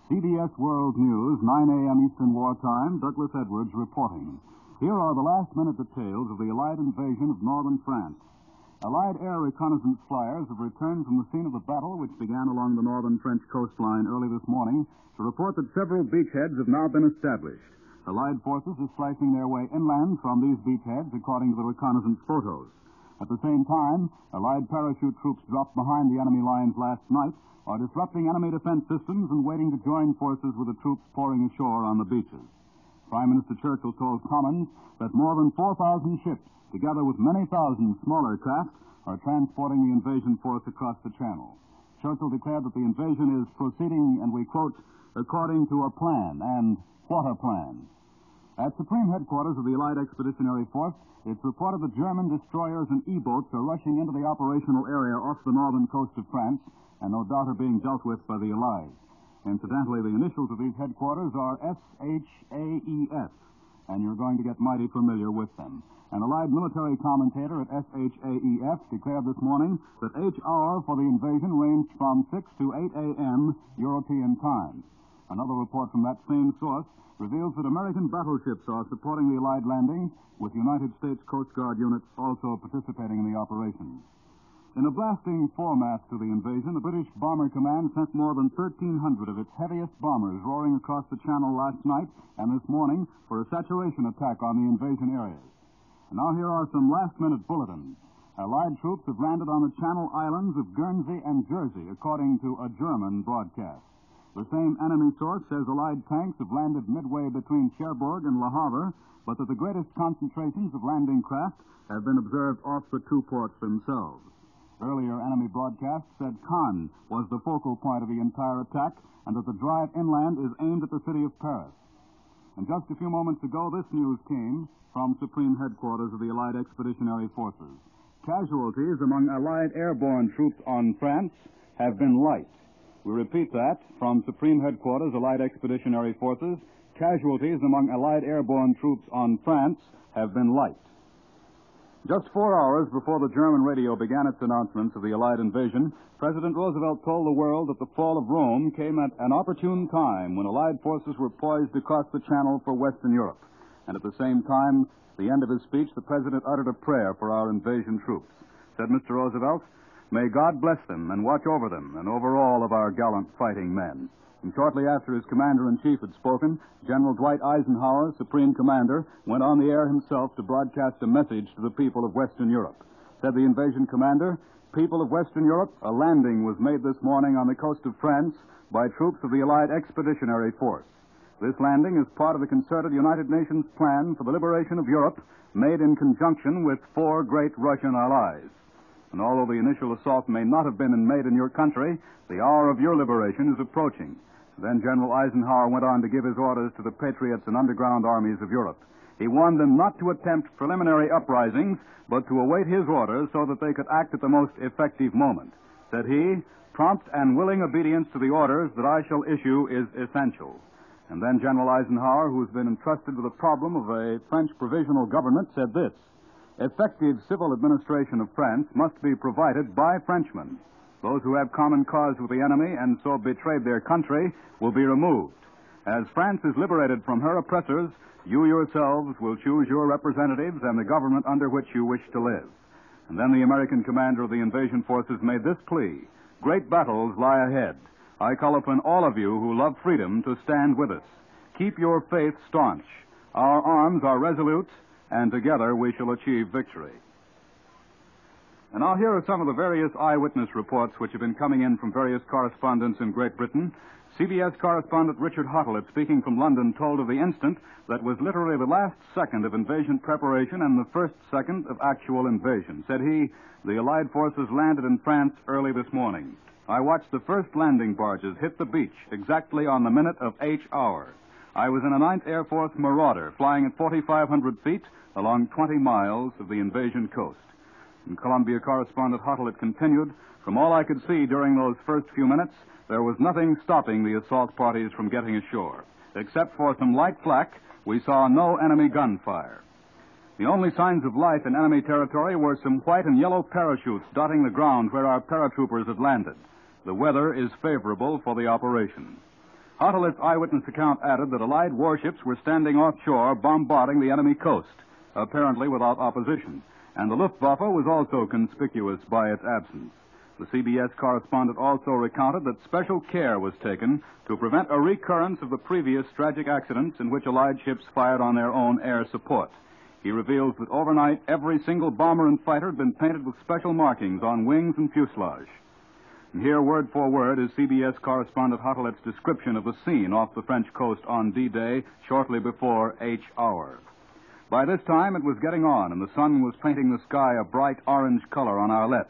CBS World News, 9 a.m. Eastern Wartime, Douglas Edwards reporting. Here are the last-minute details of the Allied invasion of northern France. Allied air reconnaissance flyers have returned from the scene of the battle, which began along the northern French coastline early this morning, to report that several beachheads have now been established. Allied forces are slicing their way inland from these beachheads, according to the reconnaissance photos. At the same time, Allied parachute troops dropped behind the enemy lines last night are disrupting enemy defense systems and waiting to join forces with the troops pouring ashore on the beaches. Prime Minister Churchill told Commons that more than 4,000 ships, together with many thousand smaller craft, are transporting the invasion force across the Channel. Churchill declared that the invasion is proceeding, and we quote, according to a plan, and what a plan. At Supreme Headquarters of the Allied Expeditionary Force, it's reported that German destroyers and E-boats are rushing into the operational area off the northern coast of France, and no doubt are being dealt with by the Allies. Incidentally, the initials of these headquarters are SHAEF, and you're going to get mighty familiar with them. An Allied military commentator at SHAEF declared this morning that H-hour for the invasion ranged from 6 to 8 a.m. European time. Another report from that same source reveals that American battleships are supporting the Allied landing, with United States Coast Guard units also participating in the operation. In a blasting foremass to the invasion, the British Bomber Command sent more than 1,300 of its heaviest bombers roaring across the Channel last night and this morning for a saturation attack on the invasion areas. And now here are some last-minute bulletins. Allied troops have landed on the Channel Islands of Guernsey and Jersey, according to a German broadcast. The same enemy source says Allied tanks have landed midway between Cherbourg and Le Havre, but that the greatest concentrations of landing craft have been observed off the two ports themselves. Earlier enemy broadcasts said Cannes was the focal point of the entire attack and that the drive inland is aimed at the city of Paris. And just a few moments ago, this news came from Supreme Headquarters of the Allied Expeditionary Forces. Casualties among Allied airborne troops on France have been light. We repeat that, from Supreme Headquarters, Allied Expeditionary Forces, casualties among Allied airborne troops on France have been light. Just 4 hours before the German radio began its announcements of the Allied invasion, President Roosevelt told the world that the fall of Rome came at an opportune time when Allied forces were poised to cross the Channel for Western Europe. And at the same time, at the end of his speech, the President uttered a prayer for our invasion troops. Said Mr. Roosevelt, "May God bless them and watch over them and over all of our gallant fighting men." And shortly after his commander-in-chief had spoken, General Dwight Eisenhower, Supreme Commander, went on the air himself to broadcast a message to the people of Western Europe. Said the invasion commander, "People of Western Europe, a landing was made this morning on the coast of France by troops of the Allied Expeditionary Force. This landing is part of the concerted United Nations plan for the liberation of Europe, made in conjunction with 4 great Russian allies. And although the initial assault may not have been made in your country, the hour of your liberation is approaching." Then General Eisenhower went on to give his orders to the patriots and underground armies of Europe. He warned them not to attempt preliminary uprisings, but to await his orders so that they could act at the most effective moment. Said he, "Prompt and willing obedience to the orders that I shall issue is essential." And then General Eisenhower, who's been entrusted with the problem of a French provisional government, said this, "Effective civil administration of France must be provided by Frenchmen. Those who have common cause with the enemy and so betrayed their country will be removed. As France is liberated from her oppressors, you yourselves will choose your representatives and the government under which you wish to live." And then the American commander of the invasion forces made this plea, "Great battles lie ahead. I call upon all of you who love freedom to stand with us. Keep your faith staunch. Our arms are resolute, and together we shall achieve victory." And now here are some of the various eyewitness reports which have been coming in from various correspondents in Great Britain. CBS correspondent Richard Hottelet, speaking from London, told of the instant that was literally the last second of invasion preparation and the first second of actual invasion. Said he, "The Allied forces landed in France early this morning. I watched the first landing barges hit the beach exactly on the minute of H-hour. I was in a 9th Air Force Marauder flying at 4,500 feet along 20 miles of the invasion coast." And Columbia correspondent Hottelet continued, "From all I could see during those first few minutes, there was nothing stopping the assault parties from getting ashore. Except for some light flak, we saw no enemy gunfire. The only signs of life in enemy territory were some white and yellow parachutes dotting the ground where our paratroopers had landed. The weather is favorable for the operation." Hartelet's eyewitness account added that Allied warships were standing offshore bombarding the enemy coast, apparently without opposition, and the Luftwaffe was also conspicuous by its absence. The CBS correspondent also recounted that special care was taken to prevent a recurrence of the previous tragic accidents in which Allied ships fired on their own air support. He reveals that overnight, every single bomber and fighter had been painted with special markings on wings and fuselage. And here, word for word, is CBS correspondent Hartelet's description of the scene off the French coast on D-Day, shortly before H hour. By this time, it was getting on, and the sun was painting the sky a bright orange color on our left.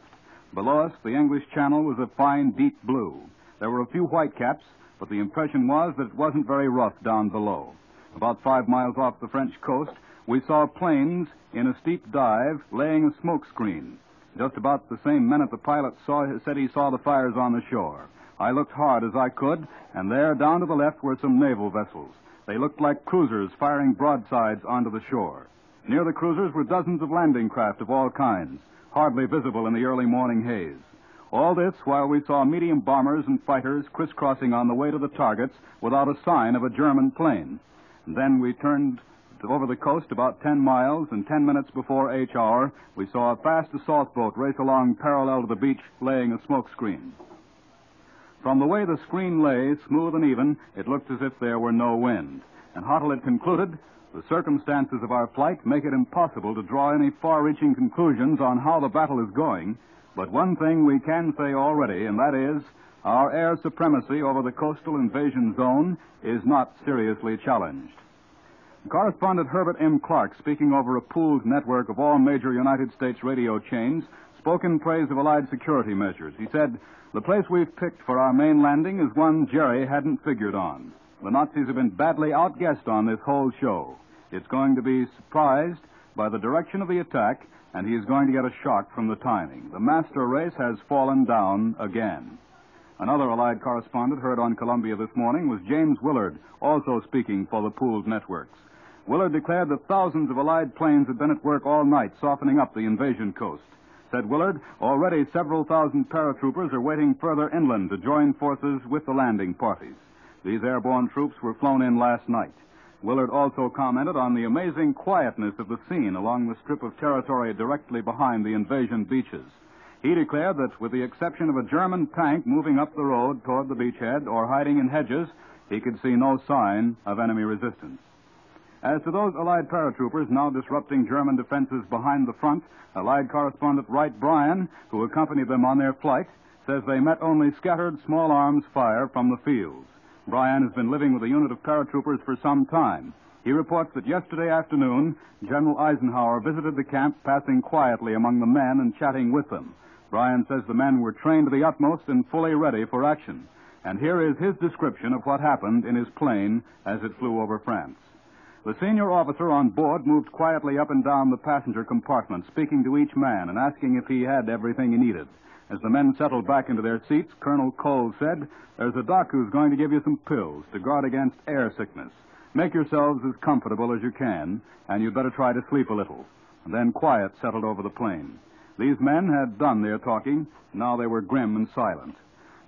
Below us, the English Channel was a fine, deep blue. There were a few whitecaps, but the impression was that it wasn't very rough down below. About 5 miles off the French coast, we saw planes in a steep dive laying a smoke screen. Just about the same minute the pilot said he saw the fires on the shore. I looked hard as I could, and there, down to the left, were some naval vessels. They looked like cruisers firing broadsides onto the shore. Near the cruisers were dozens of landing craft of all kinds, hardly visible in the early morning haze. All this while we saw medium bombers and fighters crisscrossing on the way to the targets without a sign of a German plane. And then we turned over the coast about 10 miles, and 10 minutes before H hour, we saw a fast assault boat race along parallel to the beach, laying a smoke screen. From the way the screen lay, smooth and even, it looked as if there were no wind. And Hartelet concluded, the circumstances of our flight make it impossible to draw any far-reaching conclusions on how the battle is going, but one thing we can say already, and that is, our air supremacy over the coastal invasion zone is not seriously challenged. Correspondent Herbert M. Clark, speaking over a pooled network of all major United States radio chains, spoke in praise of Allied security measures. He said, the place we've picked for our main landing is one Jerry hadn't figured on. The Nazis have been badly outguessed on this whole show. It's going to be surprised by the direction of the attack, and he is going to get a shock from the timing. The master race has fallen down again. Another Allied correspondent heard on Columbia this morning was James Willard, also speaking for the pooled networks. Willard declared that thousands of Allied planes had been at work all night softening up the invasion coast. Said Willard, already several thousand paratroopers are waiting further inland to join forces with the landing parties. These airborne troops were flown in last night. Willard also commented on the amazing quietness of the scene along the strip of territory directly behind the invasion beaches. He declared that with the exception of a German tank moving up the road toward the beachhead or hiding in hedges, he could see no sign of enemy resistance. As to those Allied paratroopers now disrupting German defenses behind the front, Allied correspondent Wright Bryan, who accompanied them on their flight, says they met only scattered small arms fire from the fields. Bryan has been living with a unit of paratroopers for some time. He reports that yesterday afternoon, General Eisenhower visited the camp, passing quietly among the men and chatting with them. Bryan says the men were trained to the utmost and fully ready for action. And here is his description of what happened in his plane as it flew over France. The senior officer on board moved quietly up and down the passenger compartment, speaking to each man and asking if he had everything he needed. As the men settled back into their seats, Colonel Cole said, there's a doc who's going to give you some pills to guard against air sickness. Make yourselves as comfortable as you can, and you'd better try to sleep a little. And then quiet settled over the plane. These men had done their talking. Now they were grim and silent.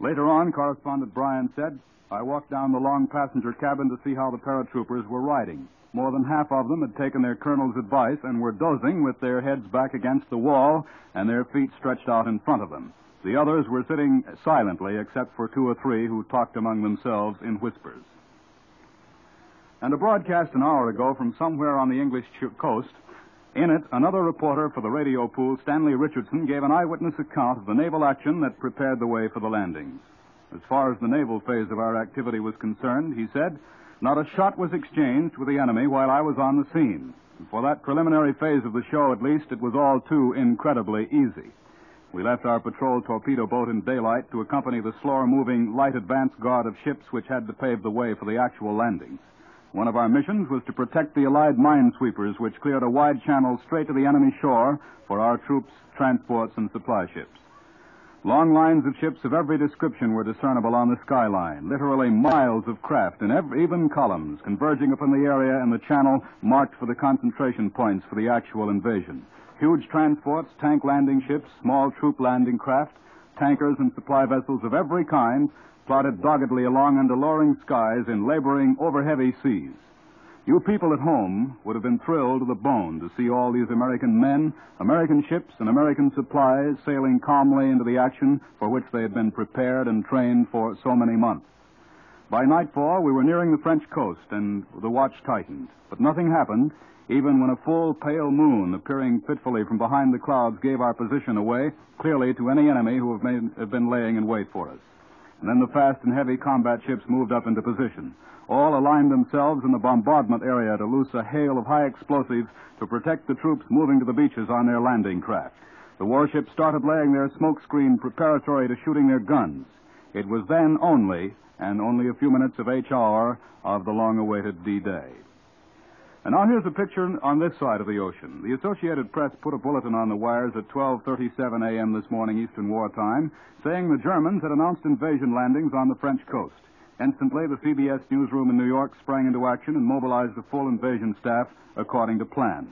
Later on, Correspondent Bryan said, I walked down the long passenger cabin to see how the paratroopers were riding. More than half of them had taken their colonel's advice and were dozing with their heads back against the wall and their feet stretched out in front of them. The others were sitting silently, except for 2 or 3 who talked among themselves in whispers. And a broadcast an hour ago from somewhere on the English coast, in it, another reporter for the radio pool, Stanley Richardson, gave an eyewitness account of the naval action that prepared the way for the landings. As far as the naval phase of our activity was concerned, he said, not a shot was exchanged with the enemy while I was on the scene. And for that preliminary phase of the show, at least, it was all too incredibly easy. We left our patrol torpedo boat in daylight to accompany the slower-moving light advance guard of ships which had to pave the way for the actual landings. One of our missions was to protect the Allied minesweepers, which cleared a wide channel straight to the enemy shore for our troops, transports, and supply ships. Long lines of ships of every description were discernible on the skyline, literally miles of craft in even columns converging upon the area in the channel marked for the concentration points for the actual invasion. Huge transports, tank landing ships, small troop landing craft, tankers and supply vessels of every kind plodded doggedly along under lowering skies in laboring over heavy seas. You people at home would have been thrilled to the bone to see all these American men, American ships, and American supplies sailing calmly into the action for which they had been prepared and trained for so many months. By nightfall, we were nearing the French coast, and the watch tightened. But nothing happened, even when a full, pale moon appearing fitfully from behind the clouds gave our position away clearly to any enemy who have been laying in wait for us. And then the fast and heavy combat ships moved up into position. All aligned themselves in the bombardment area to loose a hail of high explosives to protect the troops moving to the beaches on their landing craft. The warships started laying their smoke screen preparatory to shooting their guns. It was then only a few minutes of each hour of the long-awaited D-Day. And now here's a picture on this side of the ocean. The Associated Press put a bulletin on the wires at 12:37 a.m. this morning Eastern Wartime, saying the Germans had announced invasion landings on the French coast. Instantly, the CBS newsroom in New York sprang into action and mobilized the full invasion staff according to plan.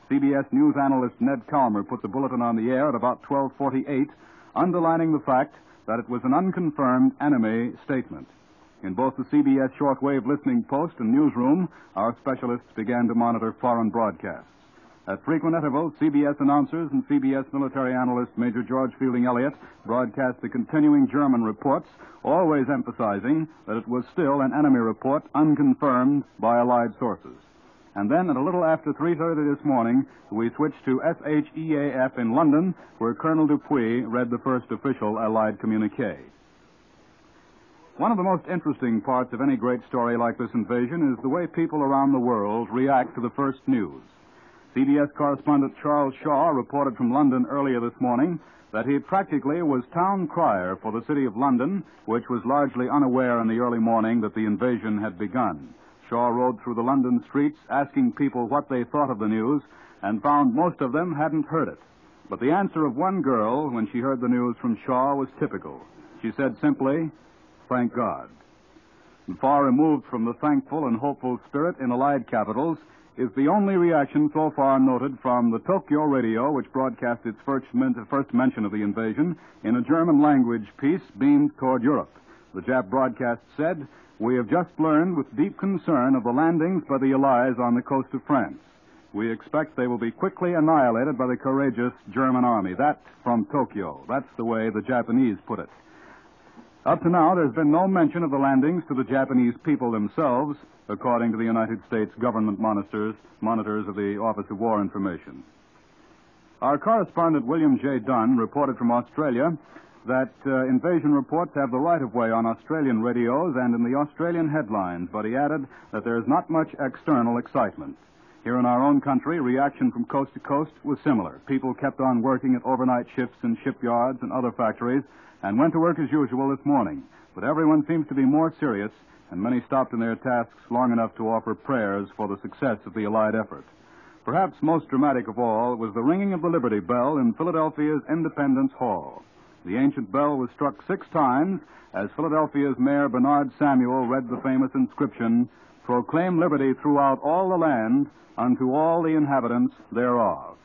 CBS News analyst Ned Calmer put the bulletin on the air at about 12:48, underlining the fact that it was an unconfirmed enemy statement. In both the CBS shortwave listening post and newsroom, our specialists began to monitor foreign broadcasts. At frequent intervals, CBS announcers and CBS military analyst Major George Fielding Elliott broadcast the continuing German reports, always emphasizing that it was still an enemy report unconfirmed by Allied sources. And then at a little after 3:30 this morning, we switched to SHEAF in London, where Colonel Dupuy read the first official Allied communique. One of the most interesting parts of any great story like this invasion is the way people around the world react to the first news. CBS correspondent Charles Shaw reported from London earlier this morning that he practically was town crier for the city of London, which was largely unaware in the early morning that the invasion had begun. Shaw rode through the London streets asking people what they thought of the news and found most of them hadn't heard it. But the answer of one girl when she heard the news from Shaw was typical. She said simply, "Thank God." And far removed from the thankful and hopeful spirit in Allied capitals is the only reaction so far noted from the Tokyo radio, which broadcast its first mention of the invasion in a German language piece beamed toward Europe. The Jap broadcast said, "We have just learned with deep concern of the landings by the Allies on the coast of France. We expect they will be quickly annihilated by the courageous German army." That from Tokyo. That's the way the Japanese put it. Up to now, there's been no mention of the landings to the Japanese people themselves, according to the United States government monitors of the Office of War Information. Our correspondent, William J. Dunn, reported from Australia that invasion reports have the right-of-way on Australian radios and in the Australian headlines, but he added that there's not much external excitement. Here in our own country, reaction from coast to coast was similar. People kept on working at overnight shifts in shipyards and other factories and went to work as usual this morning. But everyone seems to be more serious, and many stopped in their tasks long enough to offer prayers for the success of the Allied effort. Perhaps most dramatic of all was the ringing of the Liberty Bell in Philadelphia's Independence Hall. The ancient bell was struck 6 times as Philadelphia's Mayor Bernard Samuel read the famous inscription, "Proclaim liberty throughout all the land unto all the inhabitants thereof."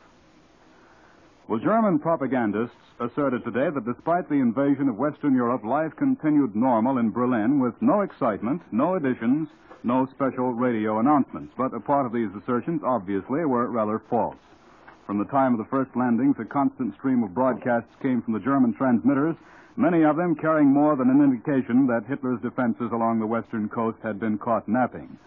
Well, German propagandists asserted today that despite the invasion of Western Europe, life continued normal in Berlin with no excitement, no additions, no special radio announcements. But a part of these assertions, obviously, were rather false. From the time of the first landings, a constant stream of broadcasts came from the German transmitters, many of them carrying more than an indication that Hitler's defenses along the western coast had been caught napping.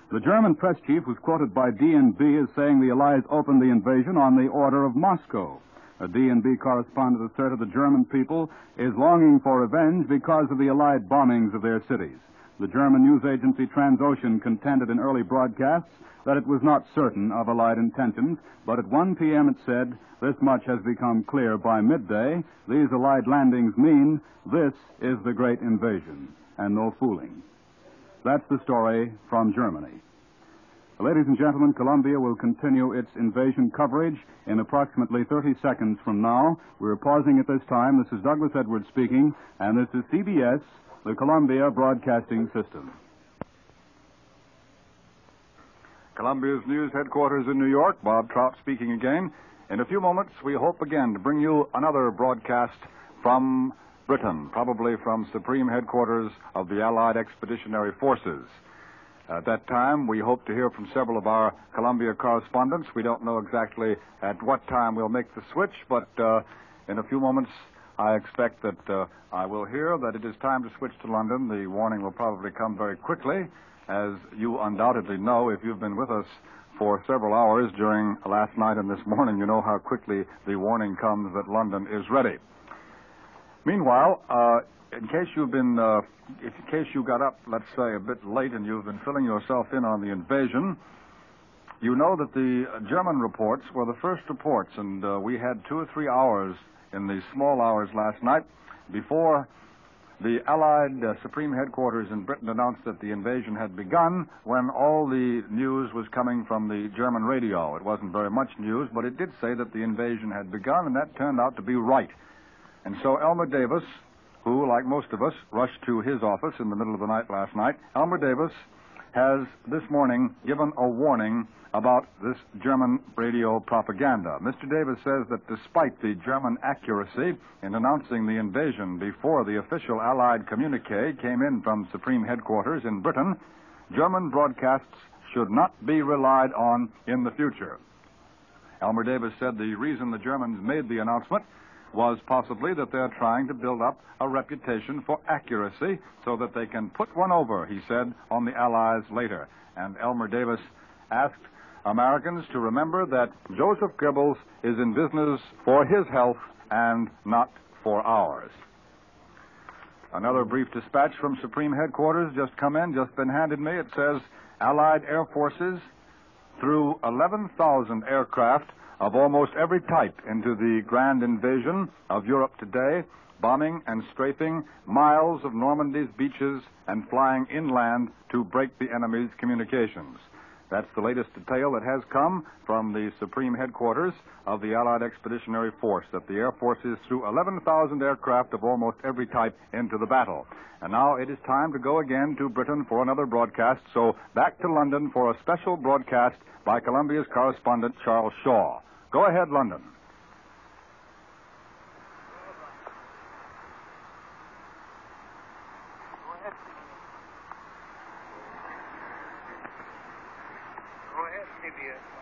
The German press chief was quoted by DNB as saying the Allies opened the invasion on the order of Moscow. A DNB correspondent asserted the German people is longing for revenge because of the Allied bombings of their cities. The German news agency Transocean contended in early broadcasts that it was not certain of Allied intentions, but at 1 p.m. it said, "This much has become clear by midday. These Allied landings mean this is the great invasion, and no fooling." That's the story from Germany. Ladies and gentlemen, Columbia will continue its invasion coverage in approximately 30 seconds from now. We're pausing at this time. This is Douglas Edwards speaking, and this is CBS, the Columbia Broadcasting System. Columbia's news headquarters in New York, Bob Trout speaking again. In a few moments, we hope again to bring you another broadcast from Britain, probably from Supreme Headquarters of the Allied Expeditionary Forces. At that time, we hope to hear from several of our Columbia correspondents. We don't know exactly at what time we'll make the switch, but in a few moments, I expect that I will hear that it is time to switch to London. The warning will probably come very quickly. As you undoubtedly know, if you've been with us for several hours during last night and this morning, you know how quickly the warning comes that London is ready. Meanwhile, in case you got up, let's say, a bit late and you've been filling yourself in on the invasion, you know that the German reports were the first reports, and we had 2 or 3 hours in the small hours last night before the Allied Supreme Headquarters in Britain announced that the invasion had begun, when all the news was coming from the German radio. It wasn't very much news, but it did say that the invasion had begun, and that turned out to be right. And so Elmer Davis, who, like most of us, rushed to his office in the middle of the night last night, Elmer Davis has this morning given a warning about this German radio propaganda. Mr. Davis says that despite the German accuracy in announcing the invasion before the official Allied communique came in from Supreme Headquarters in Britain, German broadcasts should not be relied on in the future. Elmer Davis said the reason the Germans made the announcement was possibly that they're trying to build up a reputation for accuracy so that they can put one over, he said, on the Allies later. And Elmer Davis asked Americans to remember that Joseph Goebbels is in business for his health and not for ours. Another brief dispatch from Supreme Headquarters just been handed me. It says Allied Air Forces threw 11,000 aircraft of almost every type into the grand invasion of Europe today, bombing and strafing miles of Normandy's beaches and flying inland to break the enemy's communications. That's the latest detail that has come from the Supreme Headquarters of the Allied Expeditionary Force, that the Air Forces threw 11,000 aircraft of almost every type into the battle. And now it is time to go again to Britain for another broadcast, so back to London for a special broadcast by Columbia's correspondent, Charles Shaw. Go ahead, London.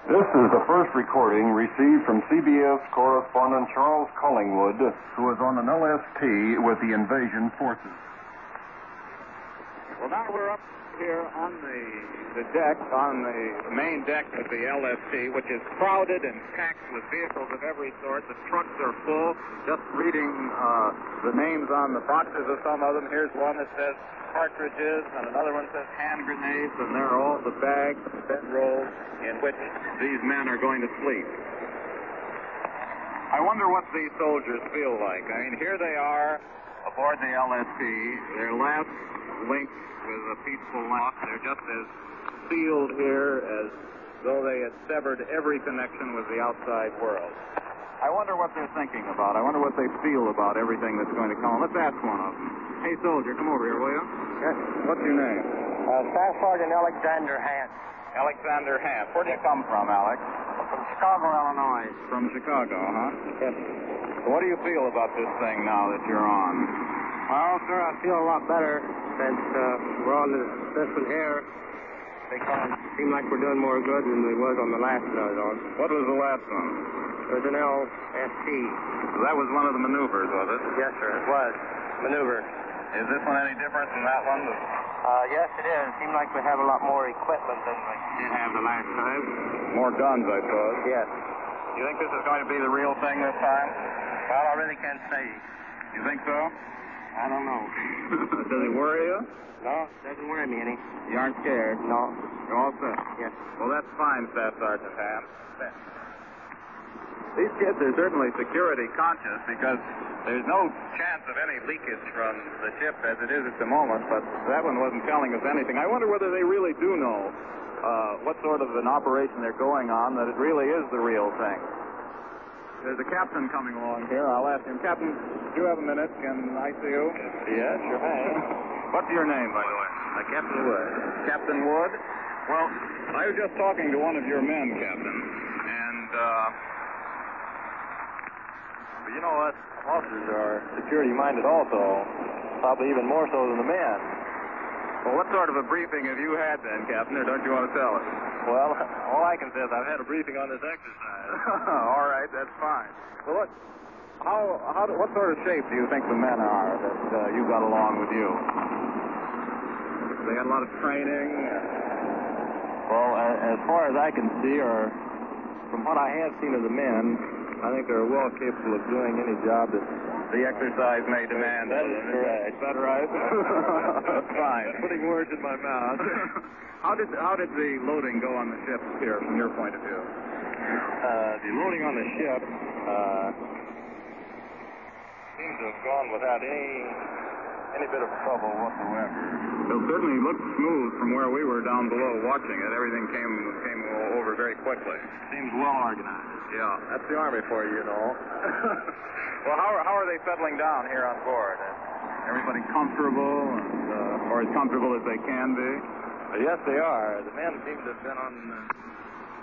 This is the first recording received from CBS correspondent Charles Collingwood, who is on an LST with the invasion forces. Well, now we're up here on the deck, on the main deck of the LST, which is crowded and packed with vehicles of every sort. The trucks are full. Just reading the names on the boxes of some of them. Here's one that says cartridges, and another one says hand grenades, and there are all the bags, bedrolls in which these men are going to sleep. I wonder what these soldiers feel like. I mean, here they are aboard the LST, their last link with a peaceful life. They're just as sealed here as though they had severed every connection with the outside world. I wonder what they're thinking about. I wonder what they feel about everything that's going to come. Let's ask one of them. Hey, soldier, come over here, will you? Yes. What's your name? Staff Sergeant Alexander Hant. Alexander Hant. Where do you come from, Alex? From Chicago, Illinois. From Chicago, huh? Yes. So what do you feel about this thing now that you're on? Well, sir, I feel a lot better since we're on this one here, because it seemed like we're doing more good than we was on the last one I was on. What was the last one? It was an LST. So that was one of the maneuvers, was it? Yes, sir, it was. Maneuver. Is this one any different than that one? Yes, it is. It seemed like we have a lot more equipment than we did have the last time. More guns, I suppose. Yes. You think this is going to be the real thing this time? Well, I really can't say. You think so? I don't know. Does it worry you? No, it doesn't worry me any. You aren't scared? No. You're all set? Yes. Well, that's fine, Staff Sergeant Ham. These kids are certainly security conscious because there's no chance of any leakage from the ship as it is at the moment, but that one wasn't telling us anything. I wonder whether they really do know what sort of an operation they're going on, that it really is the real thing. There's a captain coming along here. I'll ask him. Captain, do you have a minute? Can I see you? Yes, sure may. What's your name, by the way? Captain Wood. Captain Wood? Well, I was just talking to one of your men, Captain, and but you know what? Officers are security-minded also, probably even more so than the men. Well, what sort of a briefing have you had then, Captain, or don't you want to tell us? Well, all I can say is I've had a briefing on this exercise. All right, that's fine. Well, what sort of shape do you think the men are that you got along with you? They got a lot of training? Well, as far as I can see, or from what I have seen of the men, I think they're well capable of doing any job that the exercise may demand. That is correct. Is that right? Fine. Putting words in my mouth. How did the loading go on the ship here, from your point of view? The loading on the ship seems to have gone without any bit of trouble whatsoever. It certainly looked smooth from where we were down below watching it. Everything came over very quickly. Seems well organized. Yeah, that's the Army for you, you know. Well, how are they settling down here on board? Everybody comfortable, or as comfortable as they can be? Yes, they are. The men seem to have been on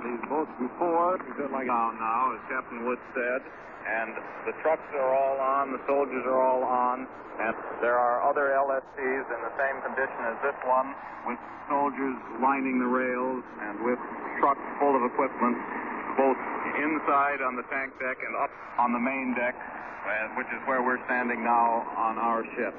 these boats before. They're like down now, as Captain Wood said. And the trucks are all on, the soldiers are all on, and there are other LSTs in the same condition as this one, with soldiers lining the rails and with trucks full of equipment, both inside on the tank deck and up on the main deck, which is where we're standing now on our ship.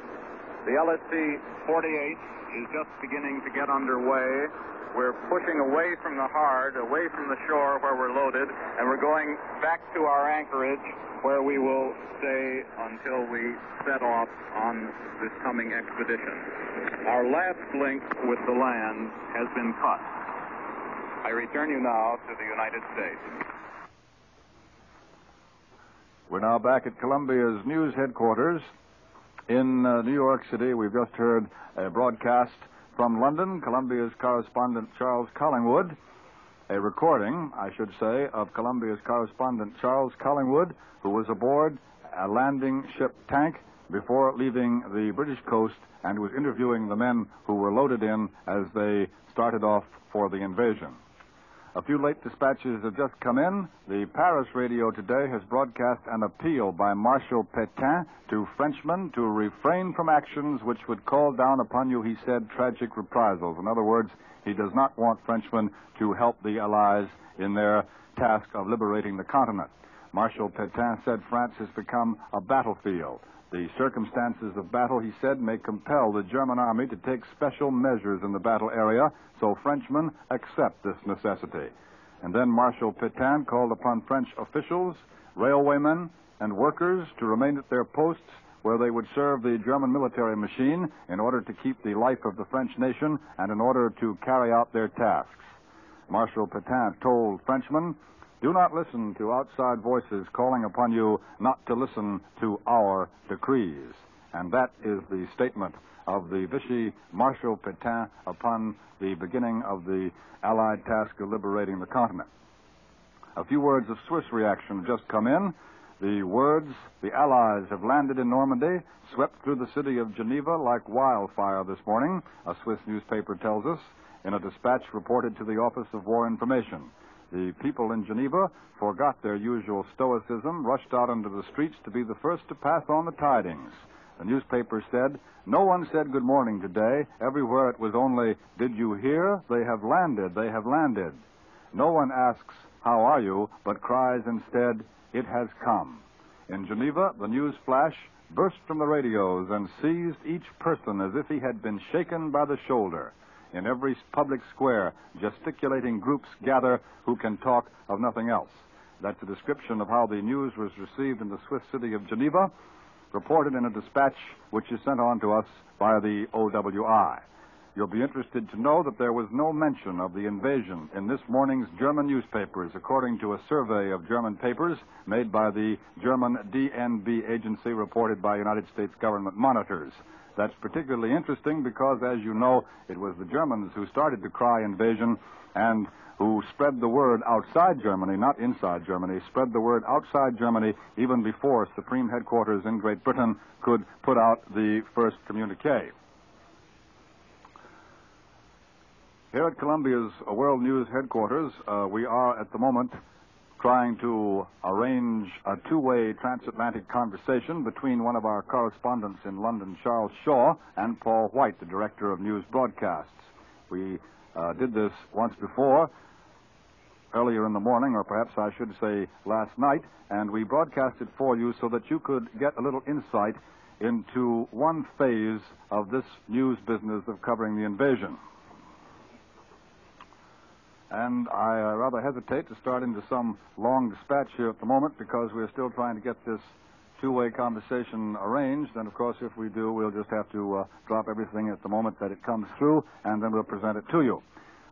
The LST-48 is just beginning to get underway. We're pushing away from the hard, away from the shore where we're loaded, and we're going back to our anchorage where we will stay until we set off on this coming expedition. Our last link with the land has been cut. I return you now to the United States. We're now back at Columbia's news headquarters in New York City. We've just heard a broadcast from London, Columbia's correspondent Charles Collingwood, a recording, I should say, of Columbia's correspondent Charles Collingwood, who was aboard a landing ship tank before leaving the British coast and was interviewing the men who were loaded in as they started off for the invasion. A few late dispatches have just come in. The Paris radio today has broadcast an appeal by Marshal Pétain to Frenchmen to refrain from actions which would call down upon you, he said, tragic reprisals. In other words, he does not want Frenchmen to help the Allies in their task of liberating the continent. Marshal Pétain said France has become a battlefield. The circumstances of battle, he said, may compel the German army to take special measures in the battle area, so Frenchmen accept this necessity. And then Marshal Pétain called upon French officials, railwaymen, and workers to remain at their posts where they would serve the German military machine in order to keep the life of the French nation and in order to carry out their tasks. Marshal Pétain told Frenchmen, do not listen to outside voices calling upon you not to listen to our decrees. And that is the statement of the Vichy Marshal Pétain upon the beginning of the Allied task of liberating the continent. A few words of Swiss reaction have just come in. The words, the Allies have landed in Normandy, swept through the city of Geneva like wildfire this morning, a Swiss newspaper tells us, in a dispatch reported to the Office of War Information. The people in Geneva forgot their usual stoicism, rushed out into the streets to be the first to pass on the tidings. The newspaper said, no one said good morning today. Everywhere it was only, did you hear? They have landed, they have landed. No one asks, how are you, but cries instead, it has come. In Geneva, the news flash burst from the radios and seized each person as if he had been shaken by the shoulder. In every public square, gesticulating groups gather who can talk of nothing else. That's a description of how the news was received in the Swiss city of Geneva, reported in a dispatch which is sent on to us by the OWI. You'll be interested to know that there was no mention of the invasion in this morning's German newspapers, according to a survey of German papers made by the German DNB agency reported by United States government monitors. That's particularly interesting because, as you know, it was the Germans who started to cry invasion and who spread the word outside Germany, not inside Germany, spread the word outside Germany even before Supreme Headquarters in Great Britain could put out the first communique. Here at Columbia's World News Headquarters, we are at the moment trying to arrange a two-way transatlantic conversation between one of our correspondents in London, Charles Shaw, and Paul White, the director of news broadcasts. We did this once before, earlier in the morning, or perhaps I should say last night, and we broadcast it for you so that you could get a little insight into one phase of this news business of covering the invasion. And I rather hesitate to start into some long dispatch here at the moment because we're still trying to get this two-way conversation arranged. And, of course, if we do, we'll just have to drop everything at the moment that it comes through, and then we'll present it to you.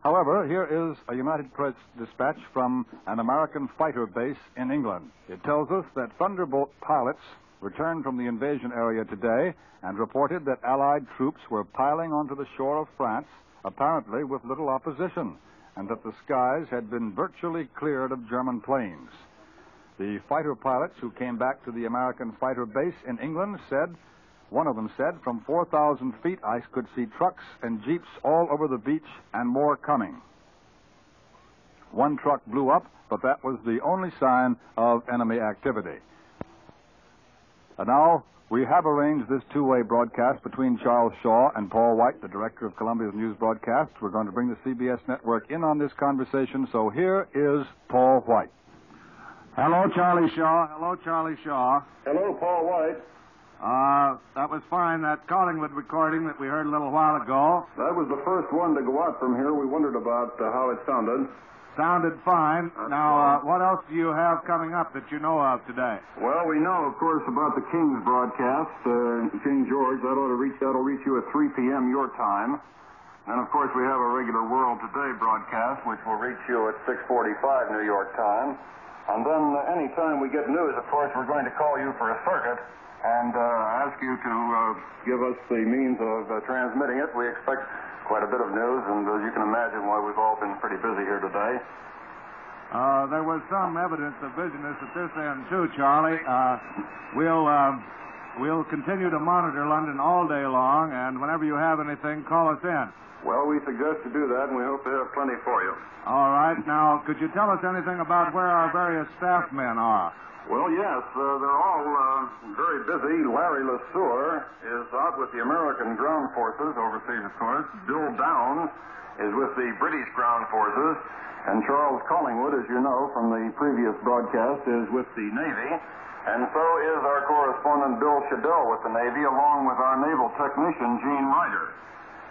However, here is a United Press dispatch from an American fighter base in England. It tells us that Thunderbolt pilots returned from the invasion area today and reported that Allied troops were piling onto the shore of France, apparently with little opposition, and that the skies had been virtually cleared of German planes. The fighter pilots who came back to the American fighter base in England said, one of them said, from 4,000 feet I could see trucks and jeeps all over the beach and more coming. One truck blew up, but that was the only sign of enemy activity. And now we have arranged this two-way broadcast between Charles Shaw and Paul White, the director of Columbia's news broadcast. We're going to bring the CBS network in on this conversation, so here is Paul White. Hello, Charlie Shaw. Hello, Charlie Shaw. Hello, Paul White. That was fine, that Collingwood recording that we heard a little while ago. That was the first one to go out from here. We wondered about how it sounded. Sounded fine. Now, what else do you have coming up that you know of today? Well, we know, of course, about the King's broadcast, King George. That'll reach you at 3 p.m. your time. And, of course, we have a regular World Today broadcast, which will reach you at 6:45 New York time. And then any time we get news, of course, we're going to call you for a circuit and ask you to give us the means of transmitting it. We expect quite a bit of news, and as you can imagine why we've all been pretty busy here today. There was some evidence of busyness at this end, too, Charlie. We'll continue to monitor London all day long, and whenever you have anything, call us in. Well, we suggest to do that, and we hope to have plenty for you. All right. Now, could you tell us anything about where our various staff men are? Well, yes, they're all very busy. Larry LeSueur is out with the American ground forces, overseas, of course. Bill Downs is with the British ground forces. And Charles Collingwood, as you know from the previous broadcast, is with the Navy. And so is our correspondent Bill Shadell with the Navy, along with our naval technician, Gene Ryder.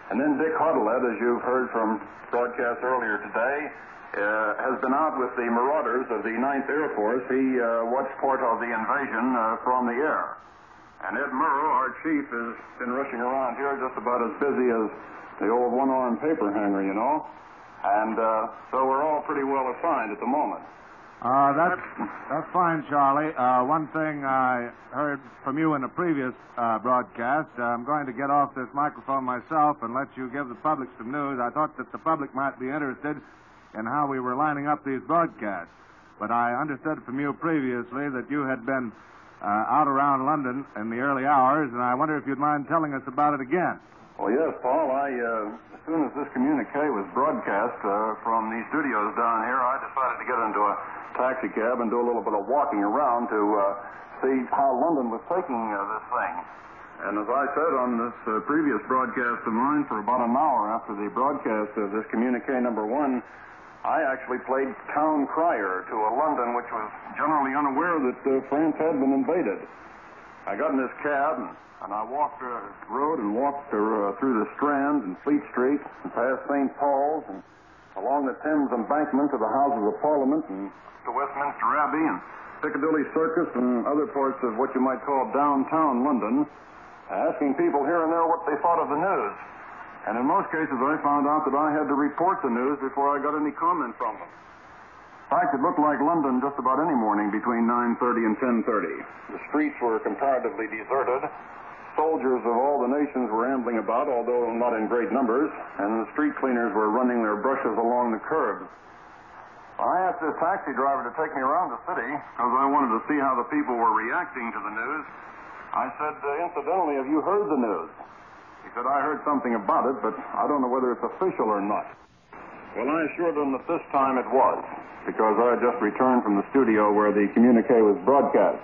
And then Dick Huddlett, as you've heard from broadcasts earlier today, has been out with the Marauders of the 9th Air Force. He watched part of the invasion from the air. And Ed Murrow, our chief, has been rushing around here just about as busy as the old one-armed paper hanger, you know. And so we're all pretty well assigned at the moment. That's fine, Charlie. One thing I heard from you in a previous broadcast, I'm going to get off this microphone myself and let you give the public some news. I thought that the public might be interested in how we were lining up these broadcasts. But I understood from you previously that you had been out around London in the early hours, and I wonder if you'd mind telling us about it again. Well, yes, Paul. As soon as this communique was broadcast from these studios down here, I decided to get into a taxi cab and do a little bit of walking around to see how London was taking this thing. And as I said on this previous broadcast of mine, for about an hour after the broadcast of this communique number 1, I actually played town crier to a London which was generally unaware that France had been invaded. I got in this cab and I walked the road and walked through the Strand and Fleet Street and past St. Paul's and along the Thames Embankment to the Houses of Parliament and to Westminster Abbey and Piccadilly Circus and other parts of what you might call downtown London, asking people here and there what they thought of the news. And in most cases, I found out that I had to report the news before I got any comment from them. In fact, it looked like London just about any morning between 9:30 and 10:30. The streets were comparatively deserted. Soldiers of all the nations were ambling about, although not in great numbers, and the street cleaners were running their brushes along the curbs. I asked this taxi driver to take me around the city because I wanted to see how the people were reacting to the news. I said, incidentally, have you heard the news? He said, I heard something about it, but I don't know whether it's official or not. Well, I assured them that this time it was, because I had just returned from the studio where the communique was broadcast.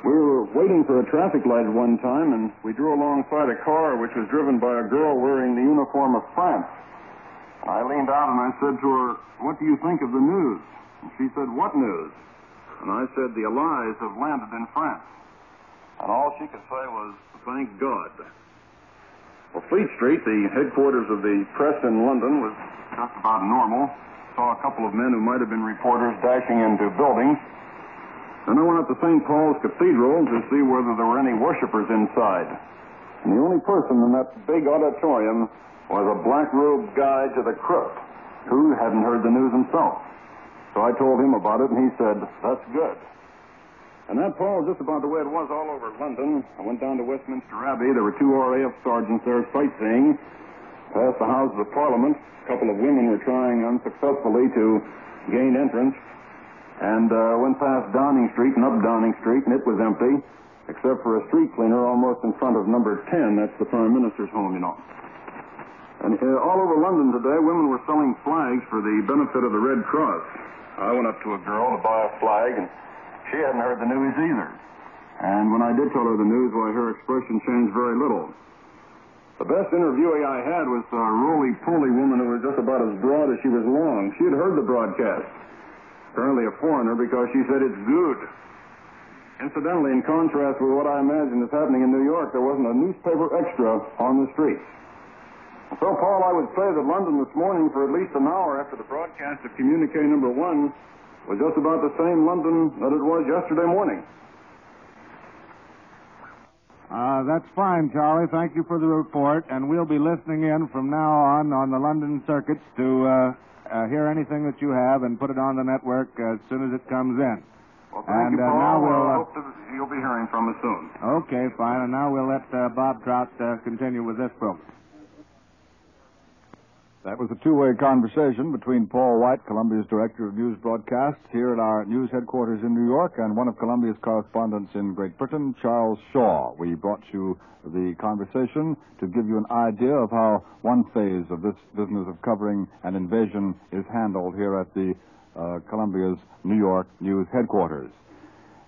We were waiting for a traffic light at one time, and we drew alongside a car which was driven by a girl wearing the uniform of France. I leaned out and I said to her, "What do you think of the news?" And she said, "What news?" And I said, "The Allies have landed in France." And all she could say was, "Thank God." Well, Fleet Street, the headquarters of the press in London, was just about normal. Saw a couple of men who might have been reporters dashing into buildings. Then I went up to St. Paul's Cathedral to see whether there were any worshipers inside. And the only person in that big auditorium was a black-robed guide to the crypt who hadn't heard the news himself. So I told him about it, and he said, "That's good." And that, Paul, is just about the way it was all over London. I went down to Westminster Abbey. There were 2 RAF sergeants there sightseeing. Past the Houses of Parliament. A couple of women were trying unsuccessfully to gain entrance. And went past Downing Street and up Downing Street, and it was empty, except for a street cleaner almost in front of number 10. That's the Prime Minister's home, you know. And all over London today, women were selling flags for the benefit of the Red Cross. I went up to a girl to buy a flag, and she hadn't heard the news either. And when I did tell her the news, why, her expression changed very little. The best interviewee I had was a roly-poly woman who was just about as broad as she was long. She had heard the broadcast. Apparently a foreigner, because she said it's good. Incidentally, in contrast with what I imagine is happening in New York, there wasn't a newspaper extra on the streets. So, Paul, I would say that London this morning, for at least an hour after the broadcast of communique number 1, was just about the same London that it was yesterday morning. That's fine, Charlie. Thank you for the report, and we'll be listening in from now on the London circuits to hear anything that you have and put it on the network as soon as it comes in. Well, thank you, Paul. Now I hope that you'll be hearing from us soon. Okay, fine. And now we'll let Bob Trout continue with this program. That was a two-way conversation between Paul White, Columbia's Director of News Broadcasts, here at our news headquarters in New York, and one of Columbia's correspondents in Great Britain, Charles Shaw. We brought you the conversation to give you an idea of how one phase of this business of covering an invasion is handled here at the Columbia's New York news headquarters.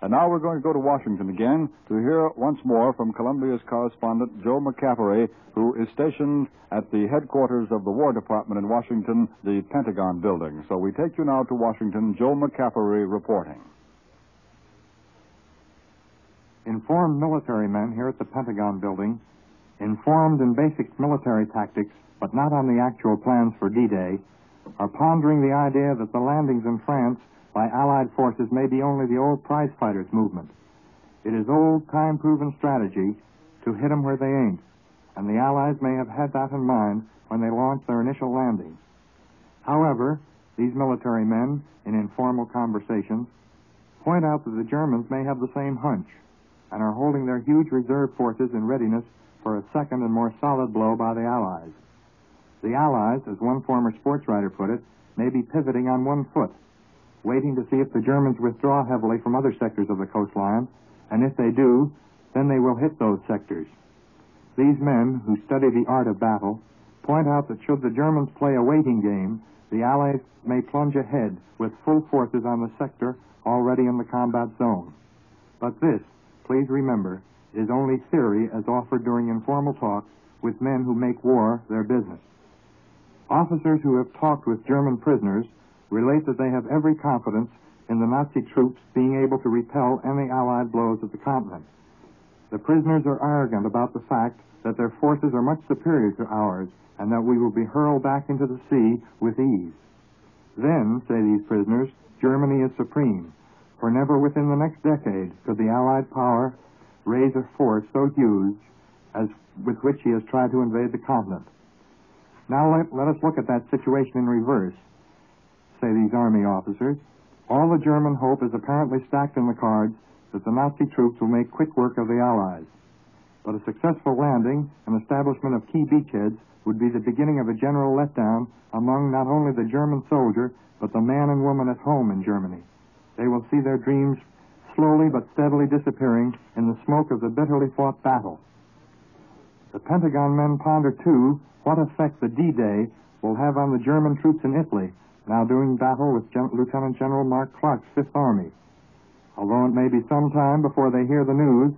And now we're going to go to Washington again to hear once more from Columbia's correspondent, Joe McCaffery, who is stationed at the headquarters of the War Department in Washington, the Pentagon Building. So we take you now to Washington, Joe McCaffery reporting. Informed military men here at the Pentagon Building, informed in basic military tactics, but not on the actual plans for D-Day, are pondering the idea that the landings in France by Allied forces may be only the old prize fighters movement. It is old, time-proven strategy to hit them where they ain't, and the Allies may have had that in mind when they launched their initial landings. However, these military men, in informal conversations, point out that the Germans may have the same hunch and are holding their huge reserve forces in readiness for a second and more solid blow by the Allies. The Allies, as one former sports writer put it, may be pivoting on one foot, waiting to see if the Germans withdraw heavily from other sectors of the coastline, and if they do, then they will hit those sectors. These men, who study the art of battle, point out that should the Germans play a waiting game, the Allies may plunge ahead with full forces on the sector already in the combat zone. But this, please remember, is only theory as offered during informal talks with men who make war their business. Officers who have talked with German prisoners relate that they have every confidence in the Nazi troops being able to repel any Allied blows at the continent. The prisoners are arrogant about the fact that their forces are much superior to ours and that we will be hurled back into the sea with ease. Then, say these prisoners, Germany is supreme, for never within the next decade could the Allied power raise a force so huge as with which he has tried to invade the continent. Now let us look at that situation in reverse, say these army officers. All the German hope is apparently stacked in the cards that the Nazi troops will make quick work of the Allies. But a successful landing and establishment of key beachheads would be the beginning of a general letdown among not only the German soldier, but the man and woman at home in Germany. They will see their dreams slowly but steadily disappearing in the smoke of the bitterly fought battle. The Pentagon men ponder, too, what effect the D-Day will have on the German troops in Italy, now doing battle with Lieutenant General Mark Clark's Fifth Army. Although it may be some time before they hear the news,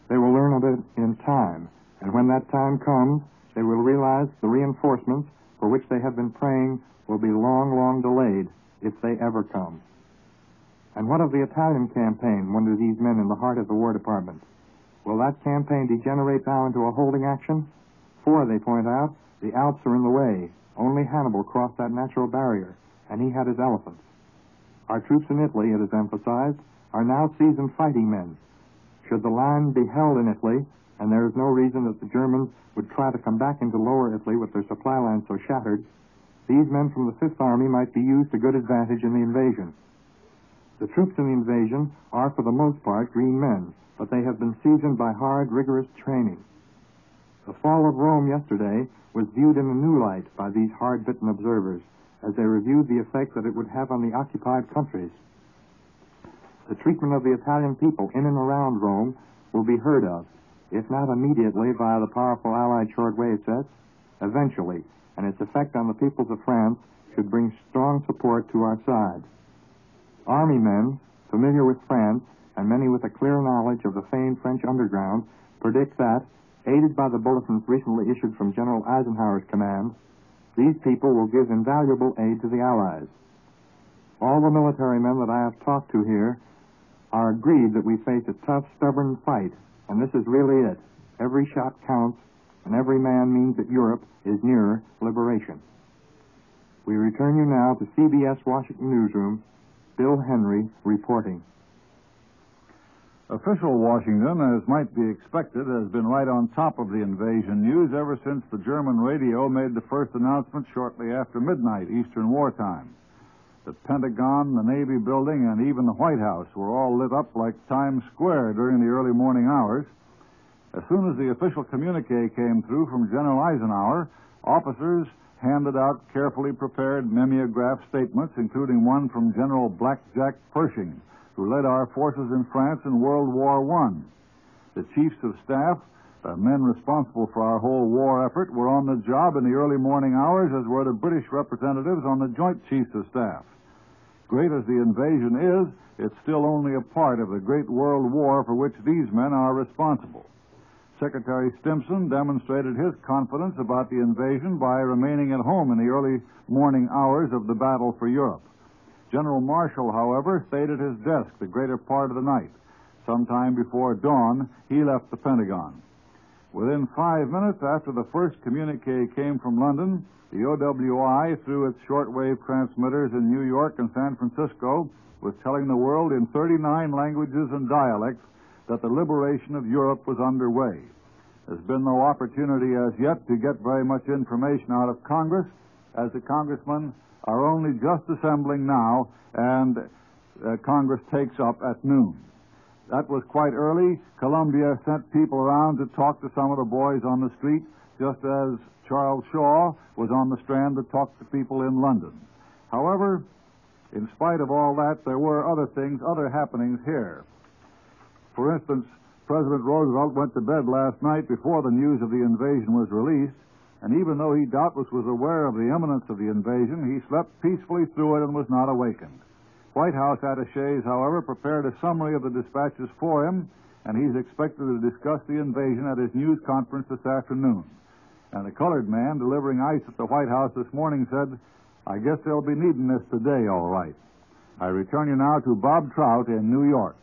they will learn of it in time. And when that time comes, they will realize the reinforcements for which they have been praying will be long, long delayed, if they ever come. And what of the Italian campaign, wonder these men in the heart of the War Department? Will that campaign degenerate now into a holding action? For, they point out, the Alps are in the way. Only Hannibal crossed that natural barrier, and he had his elephants. Our troops in Italy, it is emphasized, are now seasoned fighting men. Should the line be held in Italy, and there is no reason that the Germans would try to come back into Lower Italy with their supply lines so shattered, these men from the Fifth Army might be used to good advantage in the invasion. The troops in the invasion are, for the most part, green men, but they have been seasoned by hard, rigorous training. The fall of Rome yesterday was viewed in a new light by these hard-bitten observers as they reviewed the effect that it would have on the occupied countries. The treatment of the Italian people in and around Rome will be heard of, if not immediately via the powerful Allied shortwave sets, eventually, and its effect on the peoples of France should bring strong support to our side. Army men, familiar with France, and many with a clear knowledge of the famed French underground, predict that, aided by the bulletins recently issued from General Eisenhower's command, these people will give invaluable aid to the Allies. All the military men that I have talked to here are agreed that we face a tough, stubborn fight, and this is really it. Every shot counts, and every man means that Europe is nearer liberation. We return you now to CBS Washington Newsroom. Bill Henry reporting. Official Washington, as might be expected, has been right on top of the invasion news ever since the German radio made the first announcement shortly after midnight, Eastern Wartime. The Pentagon, the Navy building, and even the White House were all lit up like Times Square during the early morning hours. As soon as the official communique came through from General Eisenhower, officers handed out carefully prepared mimeograph statements, including one from General Blackjack Pershing, who led our forces in France in World War I. The chiefs of staff, the men responsible for our whole war effort, were on the job in the early morning hours, as were the British representatives on the Joint Chiefs of Staff. Great as the invasion is, it's still only a part of the great world war for which these men are responsible. Secretary Stimson demonstrated his confidence about the invasion by remaining at home in the early morning hours of the battle for Europe. General Marshall, however, stayed at his desk the greater part of the night. Sometime before dawn, he left the Pentagon. Within 5 minutes after the first communique came from London, the OWI, through its shortwave transmitters in New York and San Francisco, was telling the world in 39 languages and dialects that the liberation of Europe was underway. There's been no opportunity as yet to get very much information out of Congress, as the congressmen are only just assembling now, and Congress takes up at noon. That was quite early. Columbia sent people around to talk to some of the boys on the street, just as Charles Shaw was on the Strand to talk to people in London. However, in spite of all that, there were other things, other happenings here. For instance, President Roosevelt went to bed last night before the news of the invasion was released, and even though he doubtless was aware of the imminence of the invasion, he slept peacefully through it and was not awakened. White House attachés, however, prepared a summary of the dispatches for him, and he's expected to discuss the invasion at his news conference this afternoon. And a colored man delivering ice at the White House this morning said, "I guess they'll be needing this today, all right." I return you now to Bob Trout in New York.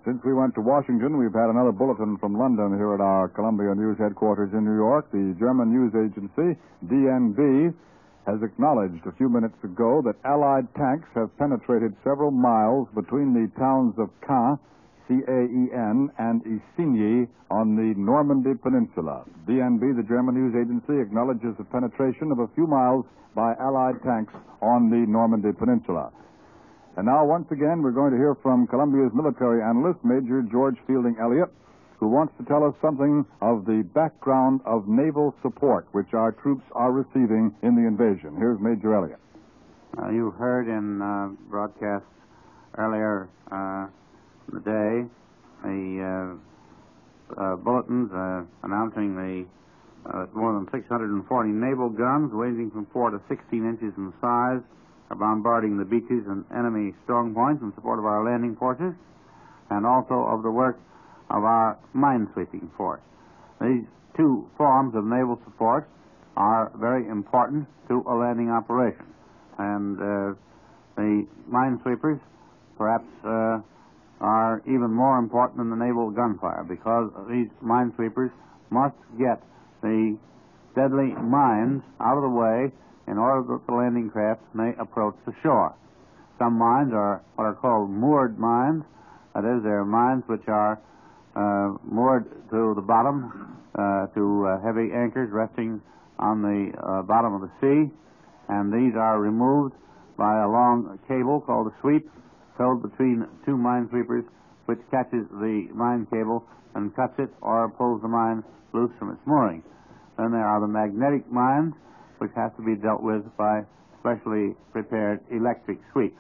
Since we went to Washington, we've had another bulletin from London here at our Columbia News headquarters in New York. The German news agency, DNB, has acknowledged a few minutes ago that Allied tanks have penetrated several miles between the towns of Caen, C-A-E-N, and Isigny on the Normandy Peninsula. DNB, the German news agency, acknowledges the penetration of a few miles by Allied tanks on the Normandy Peninsula. And now, once again, we're going to hear from Columbia's military analyst, Major George Fielding Elliott, who wants to tell us something of the background of naval support which our troops are receiving in the invasion. Here's Major Elliott. You heard in broadcasts earlier in the day the bulletins announcing the more than 640 naval guns, ranging from 4 to 16 inches in size, are bombarding the beaches and enemy strong points in support of our landing forces, and also of the work of our mine-sweeping force. These two forms of naval support are very important to a landing operation. And the minesweepers perhaps are even more important than the naval gunfire, because these minesweepers must get the deadly mines out of the way in order that the landing craft may approach the shore. Some mines are what are called moored mines. That is, they're mines which are moored to the bottom to heavy anchors resting on the bottom of the sea, and these are removed by a long cable called a sweep, towed between two minesweepers, which catches the mine cable and cuts it or pulls the mine loose from its mooring. Then there are the magnetic mines, which have to be dealt with by specially prepared electric sweeps,